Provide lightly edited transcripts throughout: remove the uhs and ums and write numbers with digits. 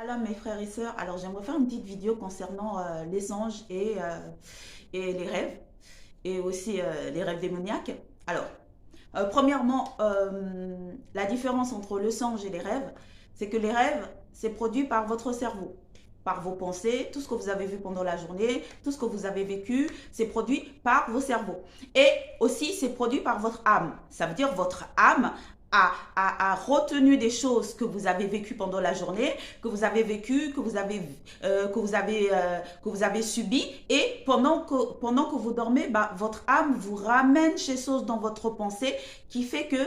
Alors mes frères et sœurs, alors j'aimerais faire une petite vidéo concernant les anges et les rêves, et aussi les rêves démoniaques. Alors, premièrement, la différence entre le songe et les rêves, c'est que les rêves, c'est produit par votre cerveau, par vos pensées, tout ce que vous avez vu pendant la journée, tout ce que vous avez vécu, c'est produit par vos cerveaux. Et aussi, c'est produit par votre âme. Ça veut dire votre âme a retenu des choses que vous avez vécues pendant la journée, que vous avez vécues, que vous avez subi, et pendant que vous dormez, bah, votre âme vous ramène ces choses dans votre pensée qui fait que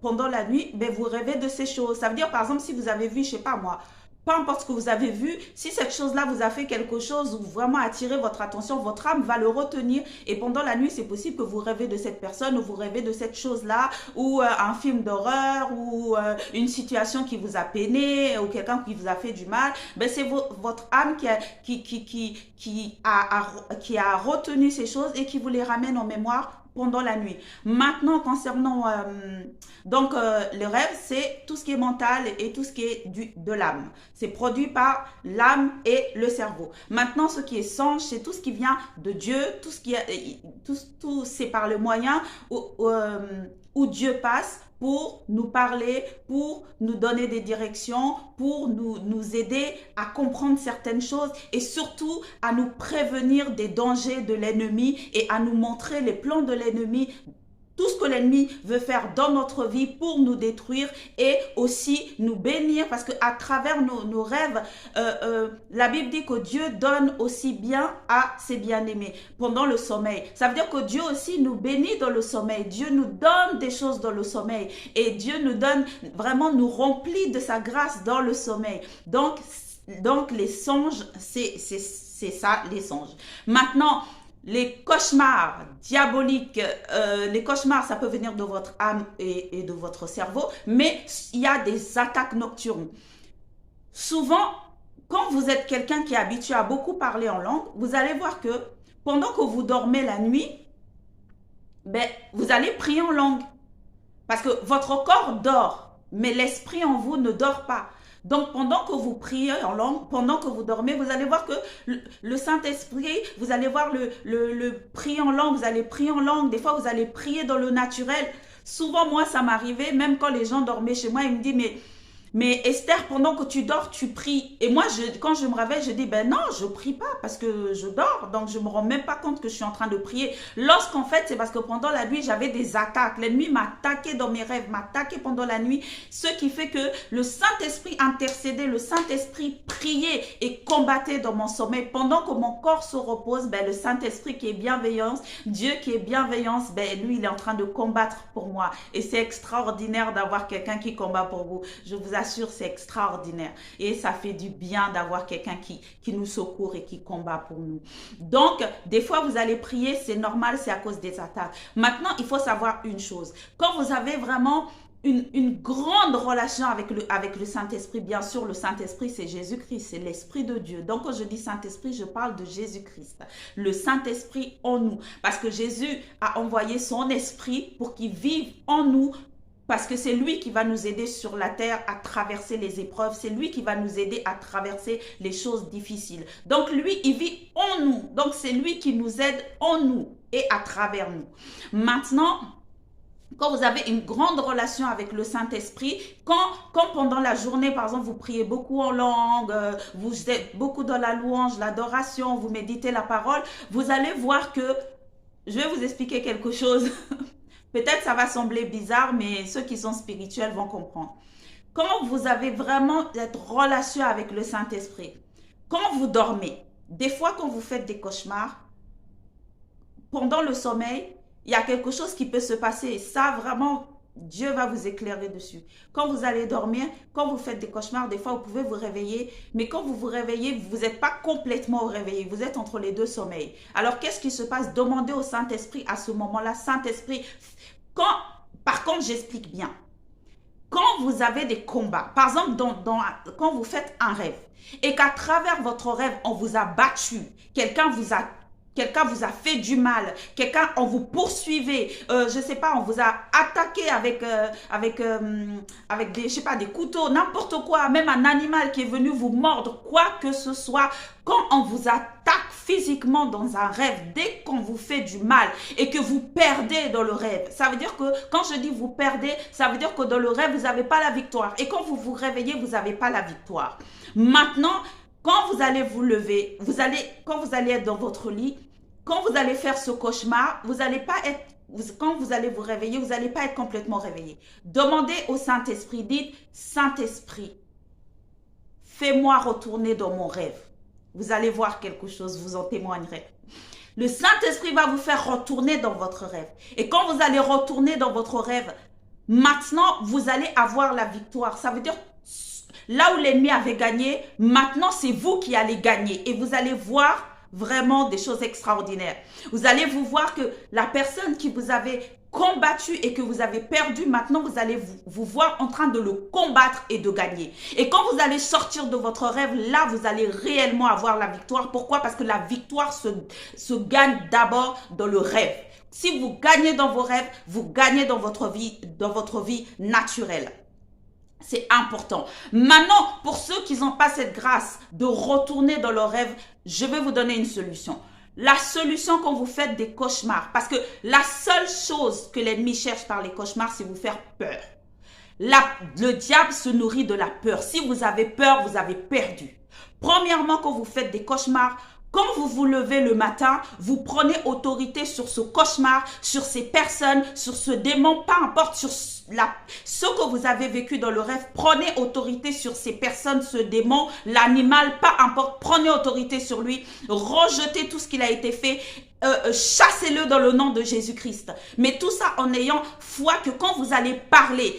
pendant la nuit, ben, vous rêvez de ces choses. Ça veut dire, par exemple, si vous avez vu, je sais pas moi, peu importe ce que vous avez vu, si cette chose-là vous a fait quelque chose ou vraiment attiré votre attention, votre âme va le retenir et pendant la nuit, c'est possible que vous rêvez de cette personne ou vous rêvez de cette chose-là ou un film d'horreur ou une situation qui vous a peiné ou quelqu'un qui vous a fait du mal. Ben, c'est votre âme qui a retenu ces choses et qui vous les ramène en mémoire pendant la nuit. Maintenant, concernant le rêve, c'est tout ce qui est mental et tout ce qui est de l'âme. C'est produit par l'âme et le cerveau. Maintenant, ce qui est songe, c'est tout ce qui vient de Dieu, tout ce qui est, tout c'est par le moyen où Dieu passe pour nous parler, pour nous donner des directions, pour nous aider à comprendre certaines choses et surtout à nous prévenir des dangers de l'ennemi et à nous montrer les plans de l'ennemi, tout ce que l'ennemi veut faire dans notre vie pour nous détruire et aussi nous bénir parce qu'à travers nos rêves, la Bible dit que Dieu donne aussi bien à ses bien-aimés pendant le sommeil. Ça veut dire que Dieu aussi nous bénit dans le sommeil. Dieu nous donne des choses dans le sommeil et Dieu nous donne vraiment, nous remplit de sa grâce dans le sommeil. Donc les songes, c'est ça, les songes. Maintenant, les cauchemars diaboliques, les cauchemars, ça peut venir de votre âme et de votre cerveau, mais il y a des attaques nocturnes. Souvent, quand vous êtes quelqu'un qui est habitué à beaucoup parler en langue, vous allez voir que pendant que vous dormez la nuit, ben, vous allez prier en langue. Parce que votre corps dort, mais l'esprit en vous ne dort pas. Donc, pendant que vous priez en langue, pendant que vous dormez, vous allez voir que le Saint-Esprit, vous allez voir le prier en langue, vous allez prier en langue. Des fois, vous allez prier dans le naturel. Souvent, moi, ça m'arrivait, même quand les gens dormaient chez moi, ils me disent, mais Esther, pendant que tu dors, tu pries. Et moi, quand je me réveille, je dis, ben non, je prie pas parce que je dors. Donc, je me rends même pas compte que je suis en train de prier. Lorsqu'en fait, c'est parce que pendant la nuit, j'avais des attaques. L'ennemi m'a attaqué dans mes rêves, m'a attaqué pendant la nuit. Ce qui fait que le Saint-Esprit intercédait, le Saint-Esprit priait et combattait dans mon sommeil. Pendant que mon corps se repose, ben, le Saint-Esprit qui est bienveillance, Dieu qui est bienveillance, ben, lui, il est en train de combattre pour moi. Et c'est extraordinaire d'avoir quelqu'un qui combat pour vous. Je vous assure, c'est extraordinaire. Et ça fait du bien d'avoir quelqu'un qui nous secourt et qui combat pour nous. Donc, des fois, vous allez prier, c'est normal, c'est à cause des attaques. Maintenant, il faut savoir une chose. Quand vous avez vraiment une grande relation avec le Saint-Esprit, bien sûr, le Saint-Esprit, c'est Jésus-Christ, c'est l'Esprit de Dieu. Donc, quand je dis Saint-Esprit, je parle de Jésus-Christ, le Saint-Esprit en nous. Parce que Jésus a envoyé son Esprit pour qu'il vive en nous, parce que c'est lui qui va nous aider sur la terre à traverser les épreuves. C'est lui qui va nous aider à traverser les choses difficiles. Donc lui, il vit en nous. Donc c'est lui qui nous aide en nous et à travers nous. Maintenant, quand vous avez une grande relation avec le Saint-Esprit, quand pendant la journée, par exemple, vous priez beaucoup en langue, vous êtes beaucoup dans la louange, l'adoration, vous méditez la parole, vous allez voir que, je vais vous expliquer quelque chose. Peut-être ça va sembler bizarre, mais ceux qui sont spirituels vont comprendre. Quand vous avez vraiment cette relation avec le Saint-Esprit, quand vous dormez, des fois quand vous faites des cauchemars, pendant le sommeil, il y a quelque chose qui peut se passer. Et ça, vraiment, Dieu va vous éclairer dessus. Quand vous allez dormir, quand vous faites des cauchemars, des fois, vous pouvez vous réveiller. Mais quand vous vous réveillez, vous n'êtes pas complètement réveillé. Vous êtes entre les deux sommeils. Alors, qu'est-ce qui se passe? Demandez au Saint-Esprit à ce moment-là. Saint-Esprit, par contre, j'explique bien. Quand vous avez des combats, par exemple, quand vous faites un rêve et qu'à travers votre rêve, on vous a battu, quelqu'un vous a fait du mal, quelqu'un, on vous poursuivait, je sais pas, on vous a attaqué avec des, je sais pas, des couteaux, n'importe quoi, même un animal qui est venu vous mordre, quoi que ce soit, quand on vous attaque physiquement dans un rêve, dès qu'on vous fait du mal et que vous perdez dans le rêve, ça veut dire que, quand je dis vous perdez, ça veut dire que dans le rêve, vous n'avez pas la victoire. Et quand vous vous réveillez, vous n'avez pas la victoire. Maintenant, quand vous allez vous lever, quand vous allez être dans votre lit, quand vous allez faire ce cauchemar, vous n'allez pas être, quand vous allez vous réveiller, vous n'allez pas être complètement réveillé. Demandez au Saint-Esprit, dites, Saint-Esprit, fais-moi retourner dans mon rêve. Vous allez voir quelque chose, vous en témoignerez. Le Saint-Esprit va vous faire retourner dans votre rêve. Et quand vous allez retourner dans votre rêve, maintenant, vous allez avoir la victoire. Ça veut dire, là où l'ennemi avait gagné, maintenant, c'est vous qui allez gagner. Et vous allez voir vraiment des choses extraordinaires. Vous allez vous voir que la personne qui vous avait combattu et que vous avez perdu, maintenant vous allez vous voir en train de le combattre et de gagner. Et quand vous allez sortir de votre rêve, là vous allez réellement avoir la victoire. Pourquoi? Parce que la victoire se gagne d'abord dans le rêve. Si vous gagnez dans vos rêves, vous gagnez dans votre vie naturelle. C'est important. Maintenant, pour ceux qui n'ont pas cette grâce de retourner dans leur rêve, je vais vous donner une solution. La solution quand vous faites des cauchemars, parce que la seule chose que l'ennemi cherche par les cauchemars, c'est vous faire peur. Le diable se nourrit de la peur. Si vous avez peur, vous avez perdu. Premièrement, quand vous faites des cauchemars, quand vous vous levez le matin, vous prenez autorité sur ce cauchemar, sur ces personnes, sur ce démon, peu importe sur ce que vous avez vécu dans le rêve, prenez autorité sur ces personnes, ce démon, l'animal, peu importe, prenez autorité sur lui, rejetez tout ce qu'il a été fait, chassez-le dans le nom de Jésus-Christ. Mais tout ça en ayant foi que quand vous allez parler,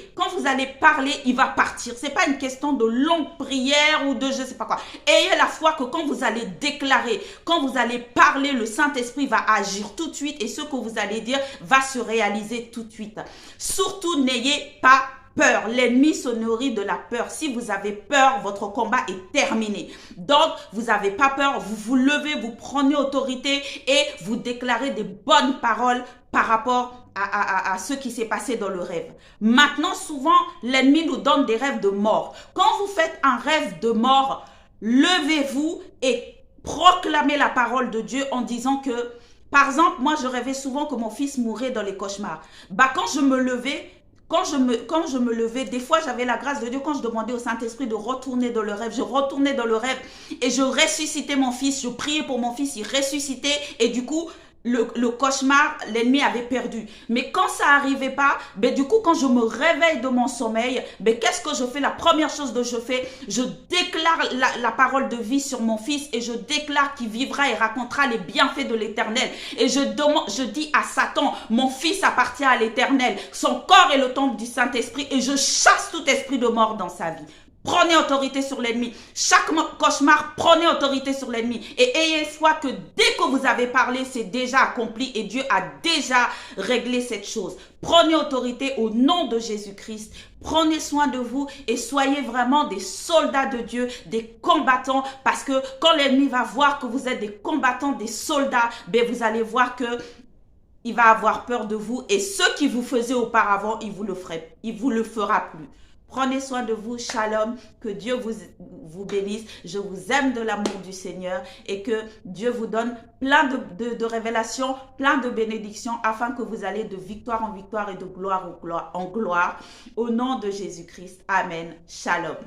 il va partir. C'est pas une question de longue prière ou de je sais pas quoi. Ayez la foi que quand vous allez déclarer, quand vous allez parler, le Saint-Esprit va agir tout de suite et ce que vous allez dire va se réaliser tout de suite. Surtout, n'ayez pas peur. L'ennemi se nourrit de la peur. Si vous avez peur, votre combat est terminé. Donc, vous n'avez pas peur. Vous vous levez, vous prenez autorité et vous déclarez des bonnes paroles par rapport à ce qui s'est passé dans le rêve. Maintenant, souvent, l'ennemi nous donne des rêves de mort. Quand vous faites un rêve de mort, levez-vous et proclamez la parole de Dieu en disant que, par exemple, moi, je rêvais souvent que mon fils mourait dans les cauchemars. Quand je me levais, quand je me levais, des fois j'avais la grâce de Dieu quand je demandais au Saint-Esprit de retourner dans le rêve. Je retournais dans le rêve et je ressuscitais mon fils. Je priais pour mon fils, il ressuscitait et du coup, le cauchemar, l'ennemi avait perdu. Mais quand ça n'arrivait pas, du coup, quand je me réveille de mon sommeil, qu'est-ce que je fais? La première chose que je fais, je déclare la parole de vie sur mon fils et je déclare qu'il vivra et racontera les bienfaits de l'Éternel. Et je dis à Satan, mon fils appartient à l'Éternel. Son corps est le temple du Saint-Esprit et je chasse tout esprit de mort dans sa vie. Prenez autorité sur l'ennemi. Chaque cauchemar, prenez autorité sur l'ennemi. Et ayez foi que dès que vous avez parlé, c'est déjà accompli et Dieu a déjà réglé cette chose. Prenez autorité au nom de Jésus-Christ. Prenez soin de vous et soyez vraiment des soldats de Dieu, des combattants. Parce que quand l'ennemi va voir que vous êtes des combattants, des soldats, vous allez voir que il va avoir peur de vous. Et ce qui vous faisait auparavant, il vous le fera plus. Prenez soin de vous, shalom, que Dieu vous bénisse. Je vous aime de l'amour du Seigneur et que Dieu vous donne plein de révélations, plein de bénédictions afin que vous allez de victoire en victoire et de gloire en gloire. Au nom de Jésus-Christ, amen, shalom.